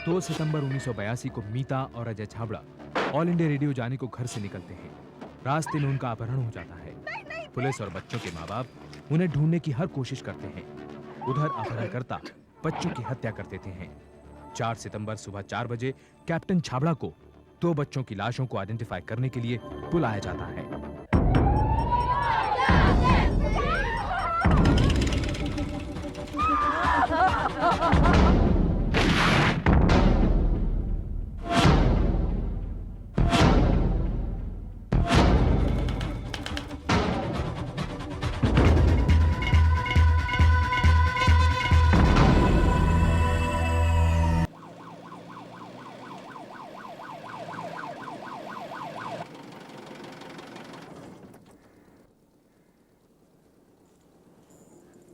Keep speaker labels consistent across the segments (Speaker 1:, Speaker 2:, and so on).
Speaker 1: 2 सितंबर 1982 को मीता और Ajay Chhabra all India radio जाने को घर से निकलते हैं। रास्ते में उनका अपहरण हो जाता है। पुलिस और बच्चों के माँ बाप उन्हें ढूंढने की हर कोशिश करते हैं। उधर अपहरणकर्ता बच्चों की हत्या कर देते हैं। 4 सितंबर सुबह 4 बजे कैप्टन छाबड़ा को 2 बच्चों की लाशों को आइडेंटिफाई करने के लिए बुलाया जाता है।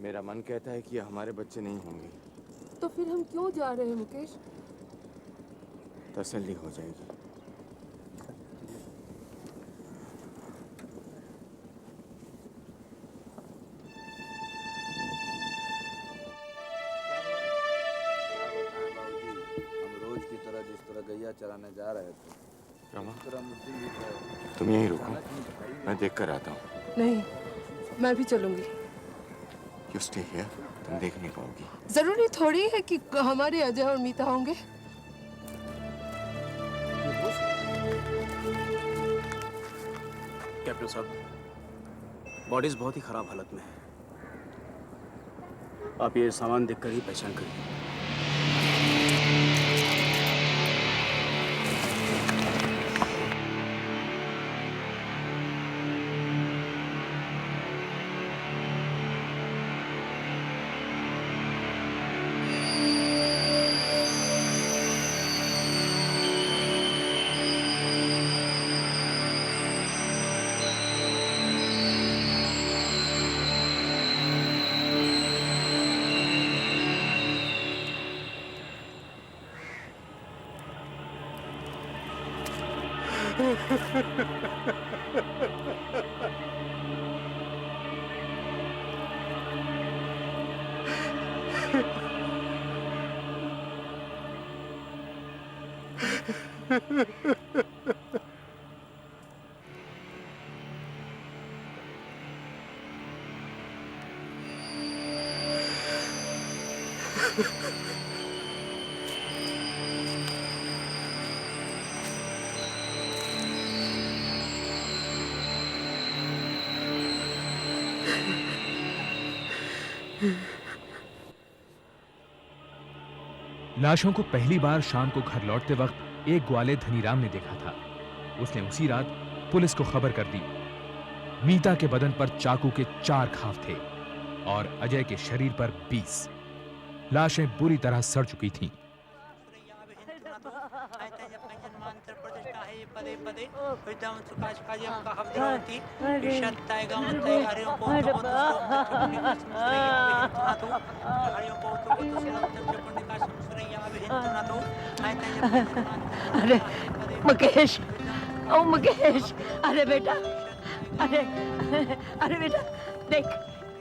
Speaker 2: मेरा मन कहता है कि हमारे बच्चे नहीं होंगे।
Speaker 3: तो फिर हम क्यों जा रहे हैं मुकेश?
Speaker 2: तसल्ली हो जाएगी।
Speaker 4: हम रोज की तरह जिस तरह गैया चराने जा रहे थे,
Speaker 2: रमा,
Speaker 4: तुम
Speaker 2: तुम यहीं रुको, मैं देख कर आता हूँ।
Speaker 3: नहीं, मैं भी चलूंगी।
Speaker 2: You stay here, तुम देख नहीं पाओगी।
Speaker 3: जरूरी थोड़ी है कि हमारे अजय और मीता होंगे।
Speaker 5: कैप्टन साहब, बॉडीज बहुत ही खराब हालत में है। आप ये सामान देखकर ही पहचान करिए।
Speaker 1: लाशों को पहली बार शाम को घर लौटते वक्त एक ग्वाले धनीराम ने देखा था। उसने उसी रात पुलिस को खबर कर दी। मीता के बदन पर चाकू के 4 घाव थे और अजय के शरीर पर 20। लाशें बुरी तरह सड़ चुकी थीं।
Speaker 6: अरे मुकेश, ओ मुकेश, अरे बेटा, अरे अरे बेटा देख,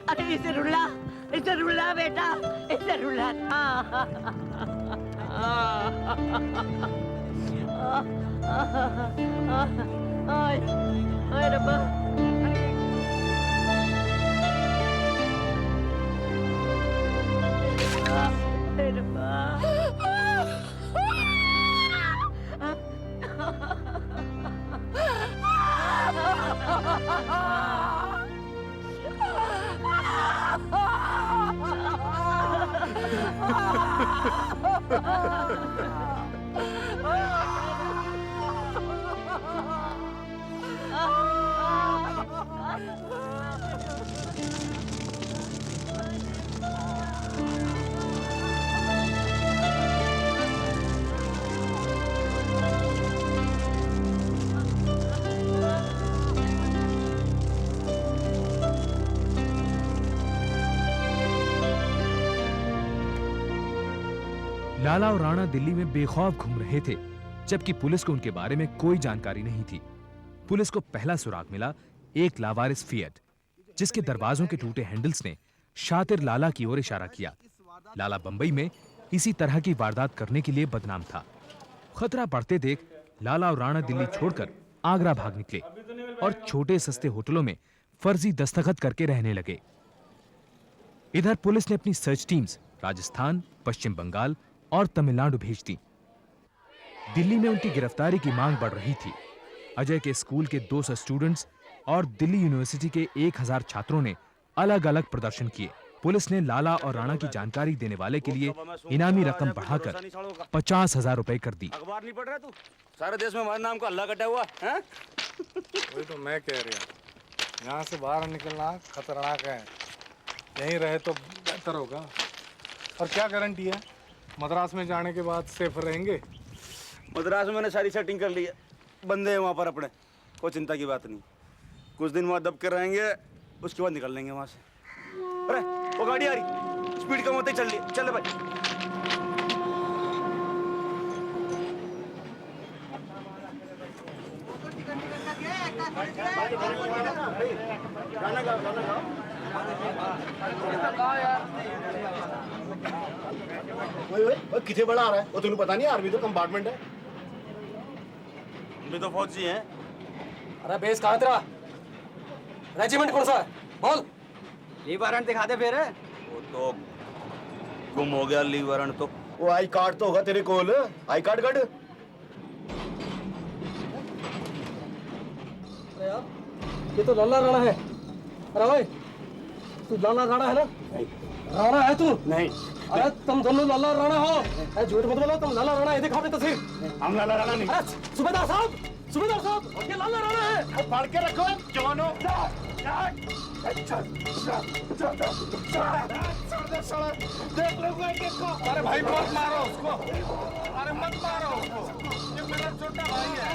Speaker 6: अरे इसे रुला बेटा, इसे रुला। आय रब्बा।
Speaker 1: लाला और राणा दिल्ली में बेखौफ घूम रहे थे, जबकि पुलिस को उनके बारे में कोई जानकारी नहीं थी। पुलिस को पहला सुराग मिला एक लावारिस फिएट, जिसके दरवाजों के टूटे हैंडल्स ने शातिर लाला की ओर इशारा किया। लाला बंबई में इसी तरह की वारदात करने के लिए बदनाम था। खतरा बढ़ते देख लाला और राणा दिल्ली छोड़कर आगरा भाग निकले और छोटे सस्ते होटलों में फर्जी दस्तखत करके रहने लगे। इधर पुलिस ने अपनी सर्च टीम्स राजस्थान, पश्चिम बंगाल और तमिलनाडु भेज दी। दिल्ली में उनकी गिरफ्तारी की मांग बढ़ रही थी। अजय के स्कूल के 200 स्टूडेंट्स और दिल्ली यूनिवर्सिटी के 1000 छात्रों ने अलग अलग प्रदर्शन किए। पुलिस ने लाला और राणा की जानकारी देने वाले के लिए इनामी रकम बढ़ाकर 50,000 रुपए कर दी।
Speaker 4: अखबार नहीं पढ़ रहा तू? सारे देश में हमारे नाम का हल्ला कटा हुआ है।
Speaker 7: वही तो मैं कह रहा हूँ, यहाँ से बाहर निकलना खतरनाक है। यहीं रहे तो बेहतर होगा। और क्या गारंटी है मद्रास में जाने के बाद सेफ रहेंगे?
Speaker 4: मद्रास में मैंने सारी सेटिंग कर ली है, बंदे हैं वहाँ पर अपने, कोई चिंता की बात नहीं। कुछ दिन वहाँ दब के रहेंगे, उसके बाद निकल लेंगे वहाँ से। अरे वो गाड़ी आ रही, स्पीड कम होते ही चल रही, चले भाई।
Speaker 8: किथे बड़ा आ रहा है वो तुम्हें पता नहीं? आर्मी तो कंपार्टमेंट है।
Speaker 4: भी तो फौजी हैं।
Speaker 8: अरे बेस कहाँ तेरा? रेजिमेंट कौन सा है? बोल।
Speaker 5: लीव वारंट दिखा दे फिर।
Speaker 4: वो तो गुम हो गया लीव वारंट तो।
Speaker 8: वो आई कार्ड तो होगा तेरे कोल। I card cut. अरे यार ये तो लाला राणा है। अरे भाई तू लाला राणा है ना? नहीं। राणा है तू? नहीं। अरे तुम दोनों लाला राणा हो। अरे झूठ मत बोलो, तुम लाला राणा है। दिखाओ अपनी तस्वीर। हम लाला राणा नहीं। अरे सूबेदार साहब, सूबेदार साहब, ये लाला राणा है। फाड़ के रखो जवानों। देख लो को। अरे भाई मत मारो उसको। अरे मत मारो उसको, ये मेरा छोटा भाई है।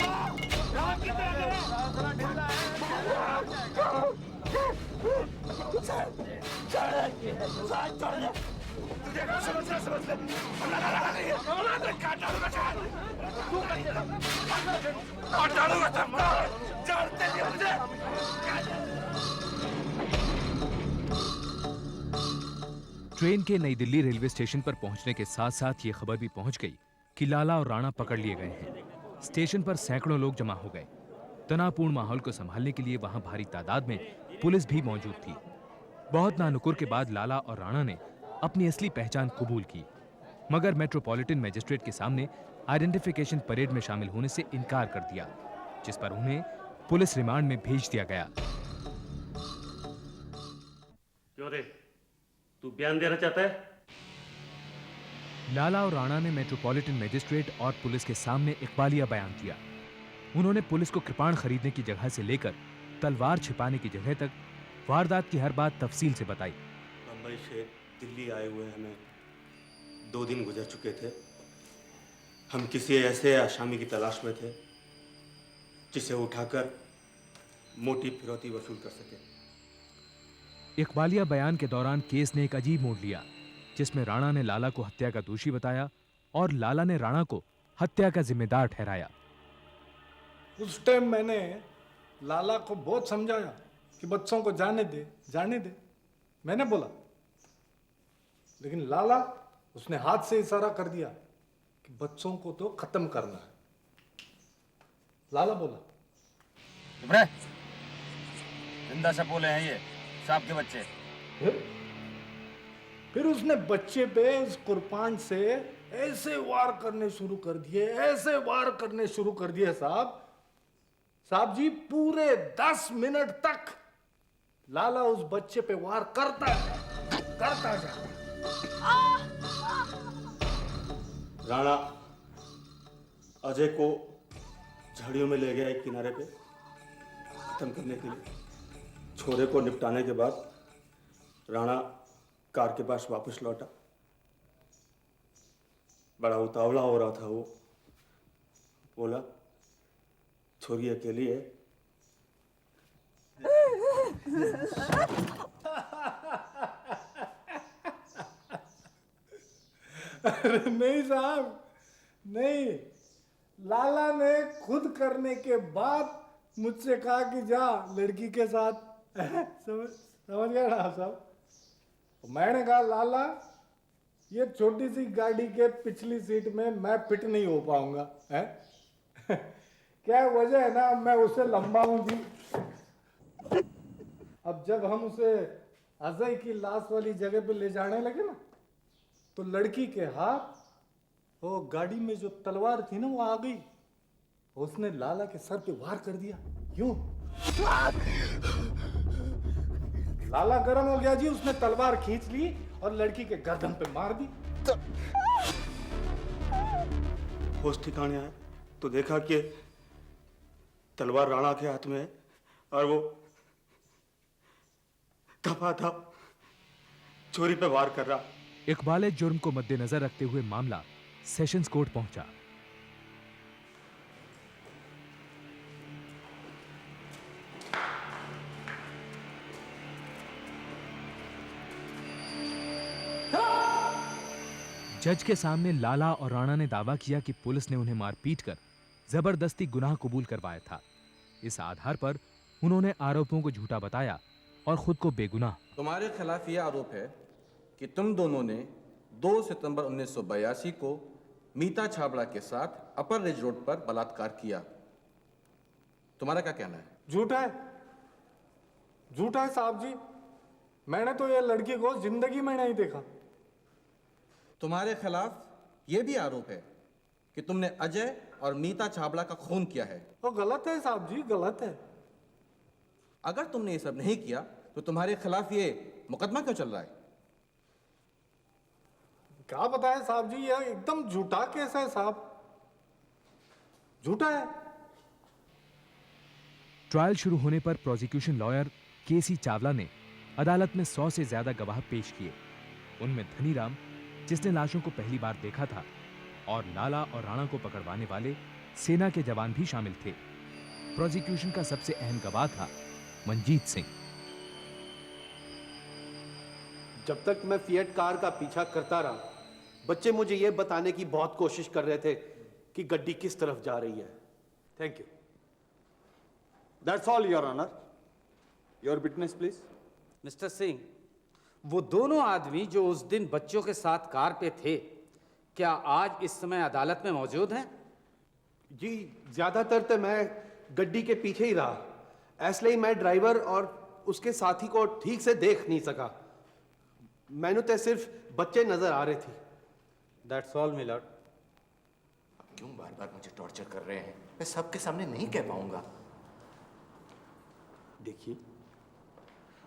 Speaker 1: ट्रेन के नई दिल्ली रेलवे स्टेशन पर पहुंचने के साथ साथ ये खबर भी पहुंच गई कि लाला और राणा पकड़ लिए गए हैं। स्टेशन पर सैकड़ों लोग जमा हो गए। तनावपूर्ण माहौल को संभालने के लिए वहां भारी तादाद में पुलिस भी मौजूद थी। बहुत नानुकुर के बाद लाला और राणा ने अपनी असली पहचान कबूल की, मगर मेट्रोपॉलिटन मजिस्ट्रेट के सामने आइडेंटिफिकेशन परेड में शामिल होने से इनकार कर दिया, जिस पर उन्हें पुलिस रिमांड में भेज दिया गया।
Speaker 9: क्यों रे, तू बयान देना चाहता है?
Speaker 1: लाला और राणा ने मेट्रोपॉलिटन मजिस्ट्रेट और पुलिस के सामने इकबालिया बयान दिया। उन्होंने पुलिस को कृपाण खरीदने की जगह से लेकर तलवार छिपाने की जगह तक वारदात की हर बात तफसील से बताई।
Speaker 9: मुंबई से दिल्ली आए हुए हमें 2 दिन गुजर चुके थे। हम किसी ऐसे आसामी की तलाश में थे जिसे उठाकर मोटी फिरौती वसूल कर सके।
Speaker 1: इकबालिया बयान के दौरान केस ने एक अजीब मोड़ लिया, जिसमें राणा ने लाला को हत्या का दोषी बताया और लाला ने राणा को हत्या का जिम्मेदार ठहराया।
Speaker 7: उस टाइम मैंने लाला को बहुत समझाया कि बच्चों को जाने दे, जाने दे, मैंने बोला। लेकिन लाला उसने हाथ से इशारा कर दिया कि बच्चों को तो खत्म करना है। लाला बोला
Speaker 4: जिंदा से बोले हैं ये सांप के बच्चे।
Speaker 7: फिर उसने बच्चे पे उस कुर्बान से ऐसे वार करने शुरू कर दिए, ऐसे वार करने शुरू कर दिए साहब जी, पूरे 10 मिनट तक लाला उस बच्चे पे वार करता जा।
Speaker 9: राणा अजय को झाड़ियों में ले गया एक किनारे पे खत्म करने के लिए। छोरे को निपटाने के बाद राणा कार के पास वापस लौटा। बड़ा उतावला हो रहा था वो। बोला, छोरी अकेली है।
Speaker 7: अरे नहीं साहब, नहीं। लाला ने खुद करने के बाद मुझसे कहा कि जा लड़की के साथ। समझ गया ना साहब? मैंने कहा लाला ये छोटी सी गाड़ी के पिछली सीट में मैं फिट नहीं हो पाऊंगा, है? क्या वजह है ना, मैं उससे लंबा हूं जी। अब जब हम उसे अजय की लाश वाली जगह पे ले जाने लगे ना, तो लड़की के हाथ, वो गाड़ी में जो तलवार थी ना वो आ गई। उसने लाला के सर पे वार कर दिया, यूं। लाला गर्म हो गया जी, उसने तलवार खींच ली और लड़की के गर्दन पे मार दी।
Speaker 9: होश ठिकाने आए तो देखा कि तलवार राणा के हाथ में है और वो धपाधप चोरी पे वार कर रहा।
Speaker 1: इकबाल जुर्म को मद्देनजर रखते हुए मामला सेशंस कोर्ट पहुंचा। जज के सामने लाला और राणा ने दावा किया कि पुलिस ने उन्हें मारपीट कर जबरदस्ती गुनाह कबूल करवाया था। इस आधार पर उन्होंने आरोपों को झूठा बताया और खुद को बेगुनाह।
Speaker 10: तुम्हारे खिलाफ यह आरोप है कि तुम दोनों ने 2 सितंबर 1982 को मीता छाबड़ा के साथ अपर रिज रोड पर बलात्कार किया। तुम्हारा क्या कहना है?
Speaker 7: झूठा है, झूठा है साहब जी। मैंने तो ये लड़की को जिंदगी में नहीं देखा।
Speaker 10: तुम्हारे खिलाफ यह भी आरोप है कि तुमने अजय और मीता छाबड़ा का खून किया है।
Speaker 7: वो गलत है साहब जी, गलत है।
Speaker 10: अगर तुमने ये सब नहीं किया तो तुम्हारे खिलाफ ये मुकदमा क्यों चल रहा है?
Speaker 7: क्या बताएं साहब जी, ये एकदम झूठा केस है साहब, झूठा है।
Speaker 1: ट्रायल शुरू होने पर प्रोसिक्यूशन लॉयर केसी चावला ने अदालत में 100 से ज्यादा गवाह पेश किए। उनमें धनीराम, जिसने लाशों को पहली बार देखा था, और लाला और राणा को पकड़वाने वाले सेना के जवान भी शामिल थे। प्रोसिक्यूशन का सबसे अहम गवाह था मंजीत सिंह।
Speaker 11: जब तक मैं फिएट कार का पीछा करता रहा, बच्चे मुझे यह बताने की बहुत कोशिश कर रहे थे कि गड्डी किस तरफ जा रही है। Thank you.
Speaker 4: That's all your honour. Your witness please.
Speaker 12: Mister Singh, वो दोनों आदमी जो उस दिन बच्चों के साथ कार पे थे, क्या आज इस समय अदालत में मौजूद हैं?
Speaker 11: जी, ज्यादातर तो मैं गड्डी के पीछे ही रहा, इसलिए मैं ड्राइवर और उसके साथी को ठीक से देख नहीं सका। मैंने तो सिर्फ बच्चे नजर आ रहे थे।
Speaker 12: That's all milord.
Speaker 2: क्यों बार बार मुझे टॉर्चर कर रहे हैं? मैं सबके सामने नहीं कह पाऊंगा।
Speaker 13: देखिए,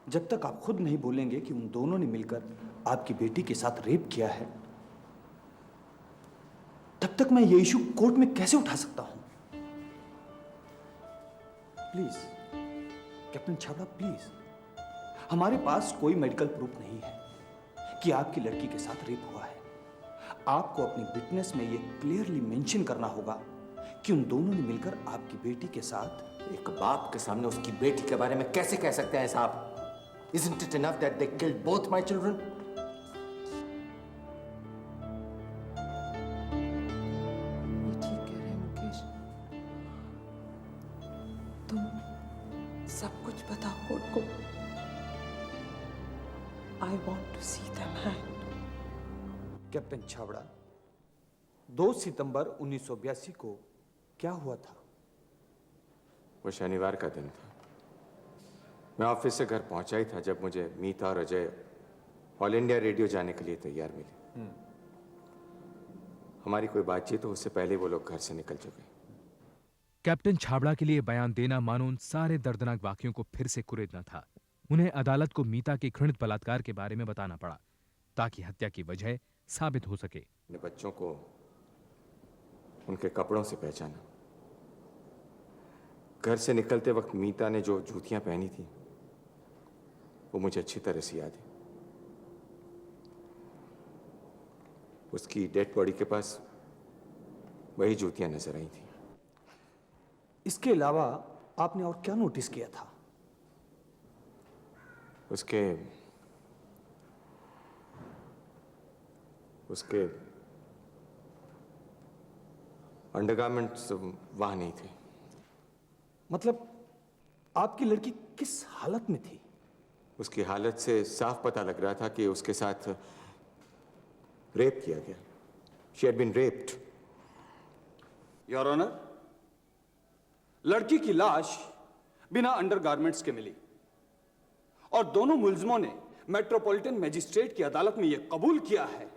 Speaker 13: जब तक आप खुद नहीं बोलेंगे कि उन दोनों ने मिलकर आपकी बेटी के साथ रेप किया है, तब तक मैं ये इशू कोर्ट में कैसे उठा सकता हूं? Please captain Chhabra, please. हमारे पास कोई मेडिकल प्रूफ नहीं है कि आपकी लड़की के साथ रेप हुआ है। आपको अपनी विटनेस में यह क्लियरली मेंशन करना होगा कि उन दोनों ने मिलकर आपकी बेटी के साथ।
Speaker 2: एक बाप के सामने उसकी बेटी के बारे में कैसे कह सकते हैं साहब? Isn't it enough that they killed both my children?
Speaker 3: ये ठीक कह रहे हैं मुकेश। तुम सब कुछ बताओ कोर्ट को। I want to see them hanged.
Speaker 13: Captain Chhabra, 2 सितंबर 1982 को क्या हुआ था?
Speaker 2: वो शनिवार का दिन था। मैं ऑफिस से घर पहुंचा ही था जब मुझे मीता और अजय ऑल इंडिया रेडियो जाने के लिए तैयार मिले। हमारी कोई बातचीत हो उससे पहले वो लोग घर से निकल चुके।
Speaker 1: कैप्टन छाबड़ा के लिए बयान देना मानो उन सारे दर्दनाक वाकयों को फिर से कुरेदना था। उन्हें अदालत को मीता के घृणित बलात्कार के बारे में बताना पड़ा ताकि हत्या की वजह साबित हो सके।
Speaker 2: अपने बच्चों को उनके कपड़ों से पहचाना। घर से निकलते वक्त मीता ने जो जूतियां पहनी थी वो मुझे अच्छी तरह से याद है। उसकी डेड बॉडी के पास वही जूतियां नजर आई थी।
Speaker 13: इसके अलावा आपने और क्या नोटिस किया था?
Speaker 2: उसके अंडरगारमेंट्स वहां नहीं थे।
Speaker 13: मतलब आपकी लड़की किस हालत में थी?
Speaker 2: उसकी हालत से साफ पता लग रहा था कि उसके साथ रेप किया गया। She had been raped.
Speaker 13: Your honour, लड़की की लाश बिना अंडरगारमेंट्स के मिली और दोनों मुलजिमों ने मेट्रोपॉलिटन मजिस्ट्रेट की अदालत में यह कबूल किया है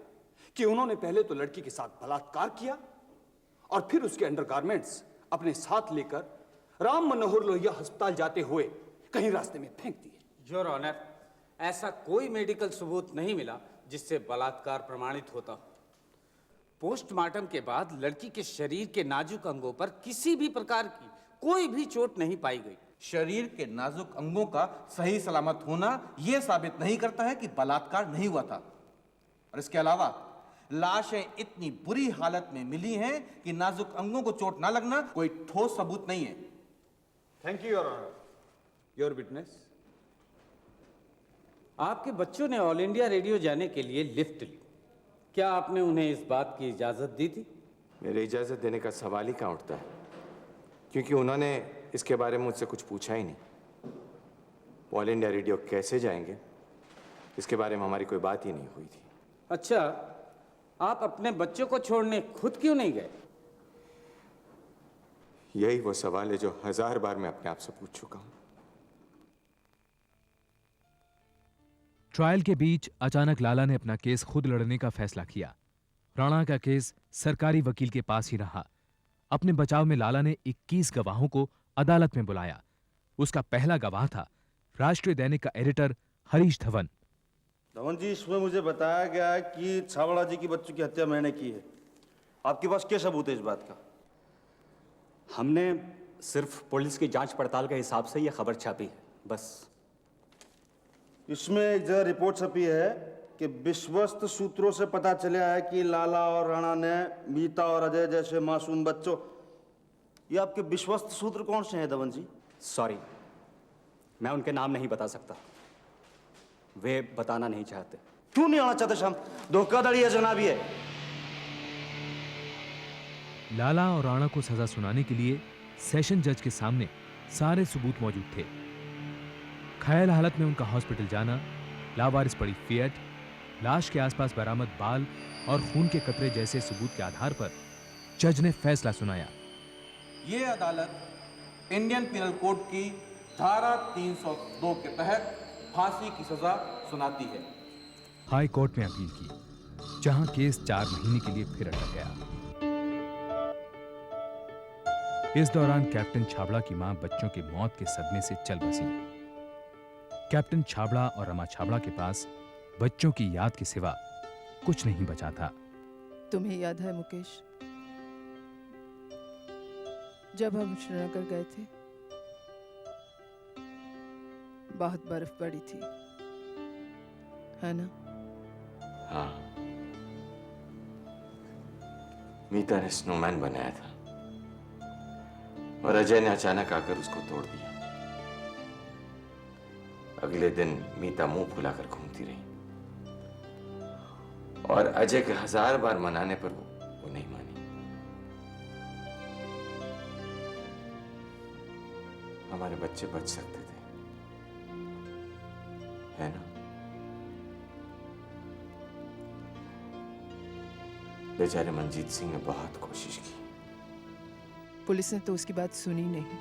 Speaker 13: कि उन्होंने पहले तो लड़की के साथ बलात्कार किया और फिर उसके अंडरगारमेंट्स अपने साथ लेकर राम मनोहर लोहिया अस्पताल जाते हुए कहीं रास्ते में फेंक दिए।
Speaker 12: योर ऑनर, ऐसा कोई मेडिकल सबूत नहीं मिला जिससे बलात्कार प्रमाणित होता हो। पोस्टमार्टम के बाद लड़की के शरीर के नाजुक अंगों पर किसी भी प्रकार की कोई भी चोट नहीं पाई गई।
Speaker 10: शरीर के नाजुक अंगों का सही सलामत होना यह साबित नहीं करता है कि बलात्कार नहीं हुआ था। और इसके अलावा लाशें इतनी बुरी हालत में मिली हैं कि नाजुक अंगों को चोट ना लगना कोई ठोस सबूत नहीं है।
Speaker 13: Thank you your honour. Your witness.
Speaker 12: आपके बच्चों ने ऑल इंडिया रेडियो जाने के लिए लिफ्ट ली, क्या आपने उन्हें इस बात की इजाजत दी थी?
Speaker 2: मेरे इजाजत देने का सवाल ही कहाँ उठता है, क्योंकि उन्होंने इसके बारे में मुझसे कुछ पूछा ही नहीं। ऑल इंडिया रेडियो कैसे जाएंगे इसके बारे में हमारी कोई बात ही नहीं हुई थी।
Speaker 12: अच्छा, आप अपने बच्चों को छोड़ने खुद क्यों नहीं गए?
Speaker 2: यही वो सवाल है जो 1000 बार मैं अपने आप से पूछ चुका हूं।
Speaker 1: ट्रायल के बीच अचानक लाला ने अपना केस खुद लड़ने का फैसला किया। राणा का केस सरकारी वकील के पास ही रहा। अपने बचाव में लाला ने 21 गवाहों को अदालत में बुलाया। उसका पहला गवाह था राष्ट्रीय दैनिक का एडिटर हरीश धवन।
Speaker 4: धवन जी, इसमें मुझे बताया गया है कि छाबड़ा जी की बच्चों की हत्या मैंने की है। आपके पास क्या सबूत है इस बात का?
Speaker 5: हमने सिर्फ पुलिस की जांच पड़ताल के हिसाब से यह खबर छापी है, बस।
Speaker 4: इसमें एक जगह रिपोर्ट छपी है कि विश्वस्त सूत्रों से पता चला है कि लाला और राणा ने मीता और अजय जैसे मासूम बच्चों। ये आपके विश्वस्त सूत्र कौन से हैं धवन जी?
Speaker 5: सॉरी, मैं उनके नाम नहीं बता सकता, वे बताना नहीं चाहते।
Speaker 4: क्यों नहीं आना चाहते शाम? धोखाधड़ी है जनाबी है।
Speaker 1: लाला और राणा को सजा सुनाने के लिए सेशन जज के सामने सारे सबूत मौजूद थे। घायल हालत में उनका हॉस्पिटल जाना, लावारिस पड़ी फिएट, लाश के आसपास बरामद बाल और खून के कतरे जैसे सबूत के आधार पर जज ने फैसला सुनाया।
Speaker 10: ये अदालत इंडियन पिनल कोड की धारा 302 के तहत फांसी की सजा सुनाती है।
Speaker 1: हाई कोर्ट में अपील की, जहां केस 4 महीने के लिए फिर अटक गया। इस दौरान कैप्टन छाबड़ा की मां बच्चों की मौत के सदमे से चल बसी। कैप्टन छाबड़ा और रमा छाबड़ा के पास बच्चों की याद के सिवा कुछ नहीं बचा था।
Speaker 3: तुम्हें याद है मुकेश, जब हम श्रीनगर गए थे, बहुत बर्फ पड़ी थी, है ना?
Speaker 2: हाँ, मीता ने स्नोमैन बनाया था और अजय ने अचानक आकर उसको तोड़ दिया। अगले दिन मीता मुंह फुलाकर घूमती रही और अजय के 1000 बार मनाने पर वो नहीं मानी। हमारे बच्चे बच सकते थे, है ना? बेचारे मनजीत सिंह ने बहुत कोशिश की।
Speaker 3: पुलिस ने तो उसकी बात सुनी नहीं।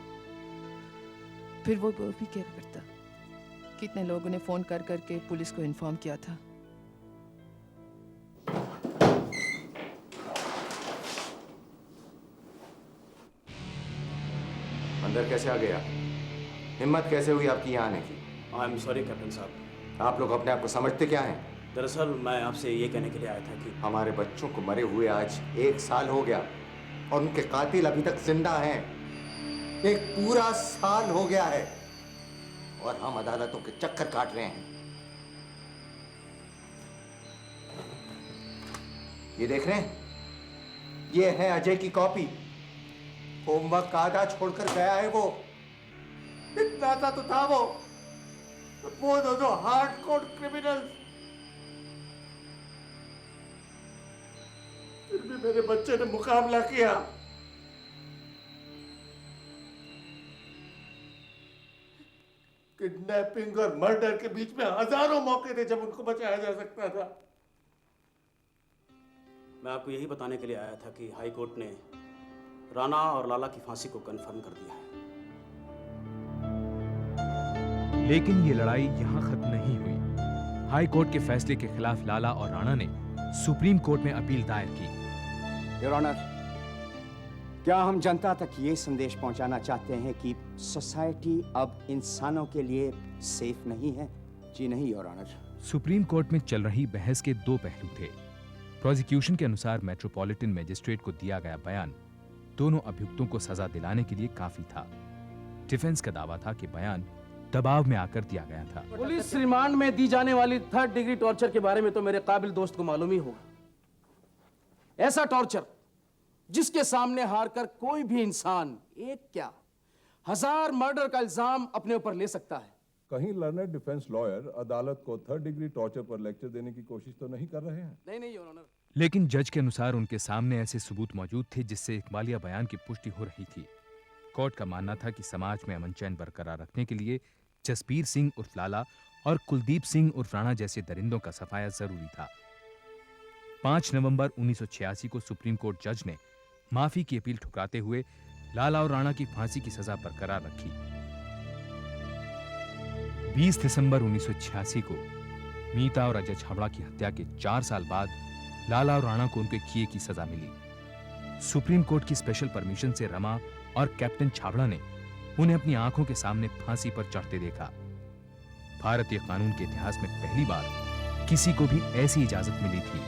Speaker 3: फिर वो भी क्या करता? कितने लोगों ने फोन कर करके पुलिस को इन्फॉर्म किया था।
Speaker 2: अंदर कैसे आ गया? हिम्मत कैसे हुई आपकी यहाँ आने की?
Speaker 5: आई एम सॉरी कैप्टन साहब।
Speaker 2: आप लोग अपने आप को समझते क्या हैं?
Speaker 5: दरअसल मैं आपसे ये कहने के लिए आया था कि
Speaker 2: हमारे बच्चों को मरे हुए आज 1 साल हो गया और उनके कातिल अभी तक जिंदा हैं। 1 पूरा साल हो गया है और हम अदालतों के चक्कर काट रहे हैं। ये देख रहे हैं? ये है अजय की कॉपी। होमवर्क आधा छोड़कर गया है वो। इतना सा तो था वो दोनों हार्डकोर क्रिमिनल्स। फिर भी मेरे बच्चे ने मुकाबला किया। किडनैपिंग और मर्डर के बीच में हजारों मौके थे जब उनको बचाया जा सकता था।
Speaker 13: मैं आपको यही बताने के लिए आया था कि हाई कोर्ट ने राणा और लाला की फांसी को कंफर्म कर दिया है।
Speaker 1: लेकिन ये लड़ाई यहां खत्म नहीं हुई। हाई कोर्ट के फैसले के खिलाफ लाला और राणा ने सुप्रीम कोर्ट में अपील दायर की।
Speaker 14: योर ऑनर, क्या हम जनता तक ये संदेश पहुंचाना चाहते हैं कि सोसाइटी अब इंसानों के लिए सेफ नहीं है? जी नहीं योर ऑनर।
Speaker 1: सुप्रीम कोर्ट में चल रही बहस के दो पहलू थे। प्रोसिक्यूशन के अनुसार मेट्रोपॉलिटन मजिस्ट्रेट को दिया गया बयान दोनों अभियुक्तों को सजा दिलाने के लिए काफी था। डिफेंस का दावा था कि बयान दबाव में आकर दिया गया था।
Speaker 8: पुलिस रिमांड में दी जाने वाली 3rd डिग्री टॉर्चर के बारे में तो मेरे काबिल दोस्त को मालूम ही होगा। ऐसा टॉर्चर जिसके सामने हारकर कोई भी इंसान एक क्या 1000 मर्डर का इल्जाम अपने ऊपर ले सकता है।
Speaker 15: कहीं लर्नर डिफेंस लॉयर अदालत को 3rd डिग्री टॉर्चर पर लेक्चर देने की कोशिश तो नहीं कर रहे हैं?
Speaker 8: नहीं योर ऑनर।
Speaker 1: लेकिन जज के अनुसार उनके सामने ऐसे सबूत मौजूद थे जिससे इकबालिया बयान की पुष्टि हो रही थी। कोर्ट का मानना था कि समाज में अमन चैन बरकरार रखने के लिए जसबीर सिंह उर्फ लाला और कुलदीप सिंह उर्फ राणा जैसे दरिंदों का सफाया जरूरी था। 5 नवंबर 1986 को सुप्रीम कोर्ट जज ने माफी की अपील ठुकराते हुए लाला और राणा की फांसी की सजा बरकरार रखी। 20 दिसंबर 1986 को मीता और अजय छाबड़ा की हत्या के 4 साल बाद लाला और राणा को उनके किए की सजा मिली। सुप्रीम कोर्ट की स्पेशल परमिशन से रमा और कैप्टन छाबड़ा ने उन्हें अपनी आंखों के सामने फांसी पर चढ़ते देखा। भारतीय कानून के इतिहास में पहली बार किसी को भी ऐसी इजाजत मिली थी।